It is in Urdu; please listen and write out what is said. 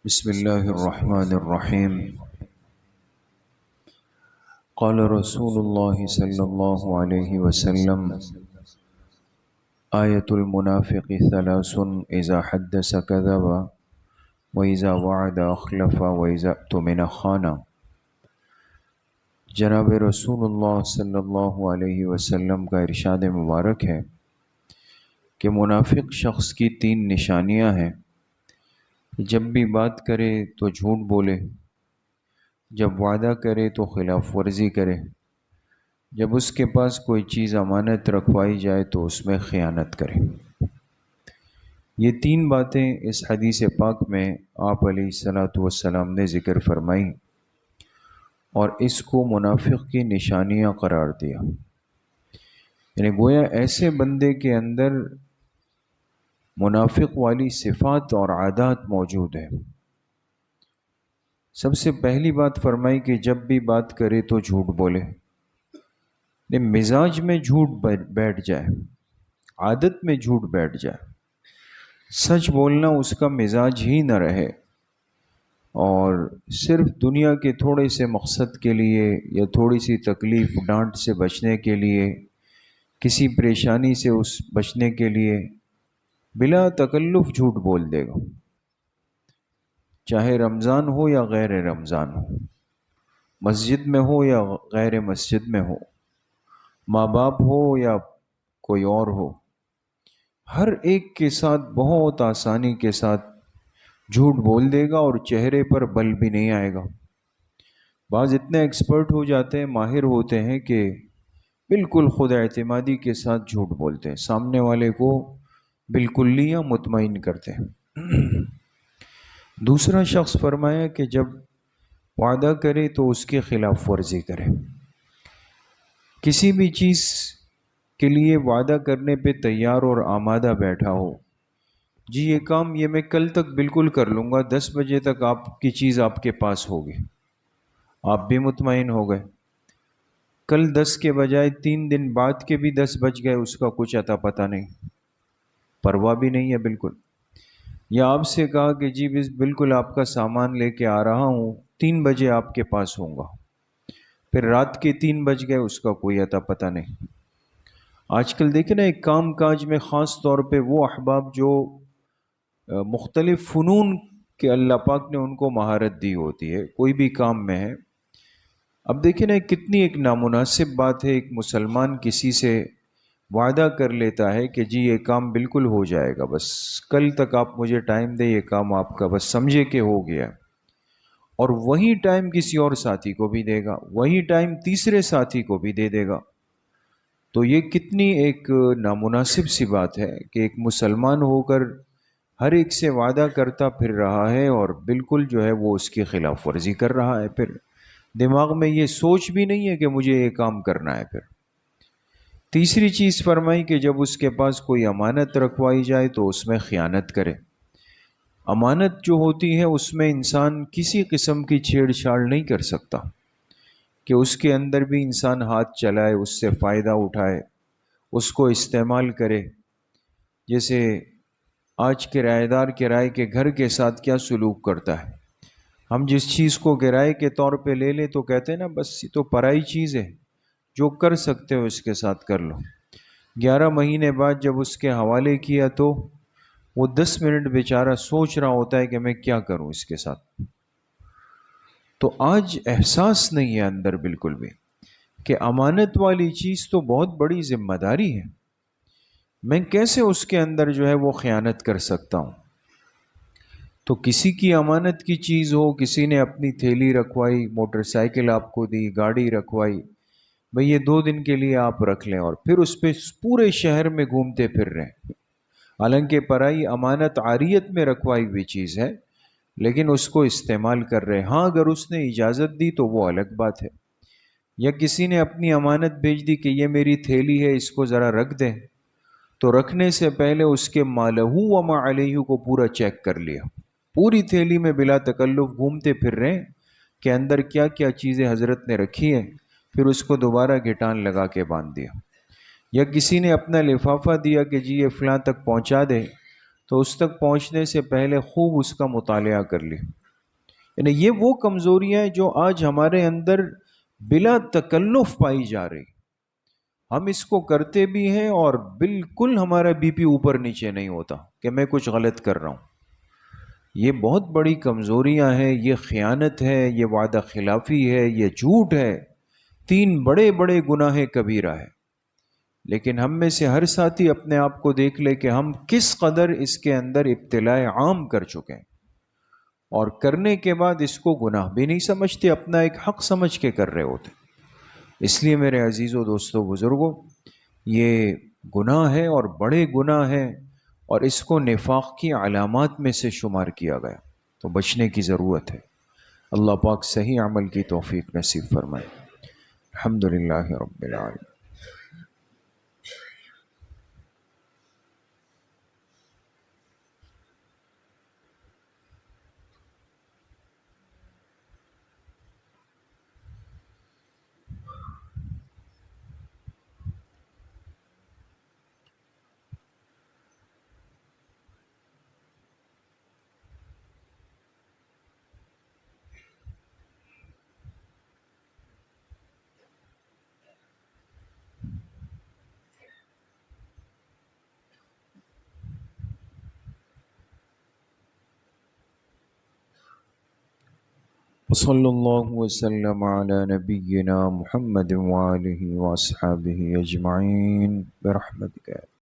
بسم الله الرحمن الرحيم. قال رسول الله صلى الله عليه وسلم: آية المنافق ثلاث: إذا حدث كذب، وإذا وعد أخلف، وإذا اؤتمن خان. جناب رسول اللہ صلی اللہ علیہ وسلم کا ارشاد مبارک ہے کہ منافق شخص کی تین نشانیاں ہیں. جب بھی بات کرے تو جھوٹ بولے، جب وعدہ کرے تو خلاف ورزی کرے، جب اس کے پاس کوئی چیز امانت رکھوائی جائے تو اس میں خیانت کرے. یہ تین باتیں اس حدیث پاک میں آپ علیہ الصلاۃ والسلام نے ذکر فرمائی اور اس کو منافق کی نشانیاں قرار دیا. یعنی گویا ایسے بندے کے اندر منافق والی صفات اور عادات موجود ہیں. سب سے پہلی بات فرمائی کہ جب بھی بات کرے تو جھوٹ بولے. مزاج میں جھوٹ بیٹھ جائے، عادت میں جھوٹ بیٹھ جائے، سچ بولنا اس کا مزاج ہی نہ رہے، اور صرف دنیا کے تھوڑے سے مقصد کے لیے یا تھوڑی سی تکلیف ڈانٹ سے بچنے کے لیے، کسی پریشانی سے اس بچنے کے لیے بلا تکلف جھوٹ بول دے گا، چاہے رمضان ہو یا غیر رمضان ہو، مسجد میں ہو یا غیر مسجد میں ہو، ماں باپ ہو یا کوئی اور ہو، ہر ایک کے ساتھ بہت آسانی کے ساتھ جھوٹ بول دے گا اور چہرے پر بل بھی نہیں آئے گا. بعض اتنے ایکسپرٹ ہو جاتے ہیں، ماہر ہوتے ہیں کہ بالکل خود اعتمادی کے ساتھ جھوٹ بولتے ہیں، سامنے والے کو بالکلیاں مطمئن کرتے ہیں. دوسرا شخص فرمایا کہ جب وعدہ کرے تو اس کے خلاف ورزی کرے. کسی بھی چیز کے لیے وعدہ کرنے پہ تیار اور آمادہ بیٹھا ہو، جی یہ کام یہ میں کل تک بالکل کر لوں گا، 10 بجے تک آپ کی چیز آپ کے پاس ہوگی، آپ بھی مطمئن ہو گئے. کل 10 کے بجائے 3 دن بعد کے بھی 10 بج گئے، اس کا کچھ اتا پتہ نہیں، پرواہ بھی نہیں ہے بالکل. یا آپ سے کہا کہ جی بالکل آپ کا سامان لے کے آ رہا ہوں، 3 بجے آپ کے پاس ہوں گا، پھر رات کے 3 بج گئے، اس کا کوئی اتا پتہ نہیں. آج کل دیکھیں نا، ایک کام کاج میں خاص طور پہ وہ احباب جو مختلف فنون کے اللہ پاک نے ان کو مہارت دی ہوتی ہے، کوئی بھی کام میں ہے. اب دیکھیں نا، کتنی ایک نامناسب بات ہے، ایک مسلمان کسی سے وعدہ کر لیتا ہے کہ جی یہ کام بالکل ہو جائے گا، بس کل تک آپ مجھے ٹائم دیں، یہ کام آپ کا بس سمجھے کہ ہو گیا، اور وہی ٹائم کسی اور ساتھی کو بھی دے گا، وہی ٹائم تیسرے ساتھی کو بھی دے دے گا. تو یہ کتنی ایک نامناسب سی بات ہے کہ ایک مسلمان ہو کر ہر ایک سے وعدہ کرتا پھر رہا ہے اور بالکل جو ہے وہ اس کی خلاف ورزی کر رہا ہے. پھر دماغ میں یہ سوچ بھی نہیں ہے کہ مجھے یہ کام کرنا ہے. پھر تیسری چیز فرمائی کہ جب اس کے پاس کوئی امانت رکھوائی جائے تو اس میں خیانت کرے. امانت جو ہوتی ہے اس میں انسان کسی قسم کی چھیڑ چھاڑ نہیں کر سکتا کہ اس کے اندر بھی انسان ہاتھ چلائے، اس سے فائدہ اٹھائے، اس کو استعمال کرے. جیسے آج کرایہ دار کرائے کے گھر کے ساتھ کیا سلوک کرتا ہے، ہم جس چیز کو کرائے کے طور پہ لے لیں تو کہتے ہیں نا بس یہ تو پرائی چیز ہے، جو کر سکتے ہو اس کے ساتھ کر لو. 11 مہینے بعد جب اس کے حوالے کیا تو وہ 10 منٹ بیچارہ سوچ رہا ہوتا ہے کہ میں کیا کروں اس کے ساتھ. تو آج احساس نہیں ہے اندر بالکل بھی کہ امانت والی چیز تو بہت بڑی ذمہ داری ہے، میں کیسے اس کے اندر جو ہے وہ خیانت کر سکتا ہوں. تو کسی کی امانت کی چیز ہو، کسی نے اپنی تھیلی رکھوائی، موٹر سائیکل آپ کو دی، گاڑی رکھوائی، بھئی یہ 2 دن کے لیے آپ رکھ لیں، اور پھر اس پہ پورے شہر میں گھومتے پھر رہے ہیں. حالانکہ پرائی امانت عاریت میں رکھوائی ہوئی چیز ہے، لیکن اس کو استعمال کر رہے. ہاں اگر اس نے اجازت دی تو وہ الگ بات ہے. یا کسی نے اپنی امانت بھیج دی کہ یہ میری تھیلی ہے، اس کو ذرا رکھ دیں، تو رکھنے سے پہلے اس کے مالہ و ما علیہ کو پورا چیک کر لیا. پوری تھیلی میں بلا تکلف گھومتے پھر رہے کہ اندر کیا کیا چیزیں حضرت نے رکھی ہیں، پھر اس کو دوبارہ گھٹان لگا کے باندھ دیا. یا کسی نے اپنا لفافہ دیا کہ جی یہ فلاں تک پہنچا دے، تو اس تک پہنچنے سے پہلے خوب اس کا مطالعہ کر لی. یعنی یہ وہ کمزوریاں ہیں جو آج ہمارے اندر بلا تکلف پائی جا رہی. ہم اس کو کرتے بھی ہیں اور بالکل ہمارا بی پی اوپر نیچے نہیں ہوتا کہ میں کچھ غلط کر رہا ہوں. یہ بہت بڑی کمزوریاں ہیں، یہ خیانت ہے، یہ وعدہ خلافی ہے، یہ جھوٹ ہے. 3 بڑے بڑے گناہ کبیرہ ہے. لیکن ہم میں سے ہر ساتھی اپنے آپ کو دیکھ لے کہ ہم کس قدر اس کے اندر ابتلاء عام کر چکے ہیں، اور کرنے کے بعد اس کو گناہ بھی نہیں سمجھتے، اپنا ایک حق سمجھ کے کر رہے ہوتے. اس لیے میرے عزیزوں، دوستوں، بزرگوں، یہ گناہ ہے اور بڑے گناہ ہیں، اور اس کو نفاق کی علامات میں سے شمار کیا گیا، تو بچنے کی ضرورت ہے. اللہ پاک صحیح عمل کی توفیق نصیب فرمائے. الحمدللہ رب العالمین. وصلی اللہ وسلم علی نبینا محمد وآلہ واصحابہ اجمعین برحمتک.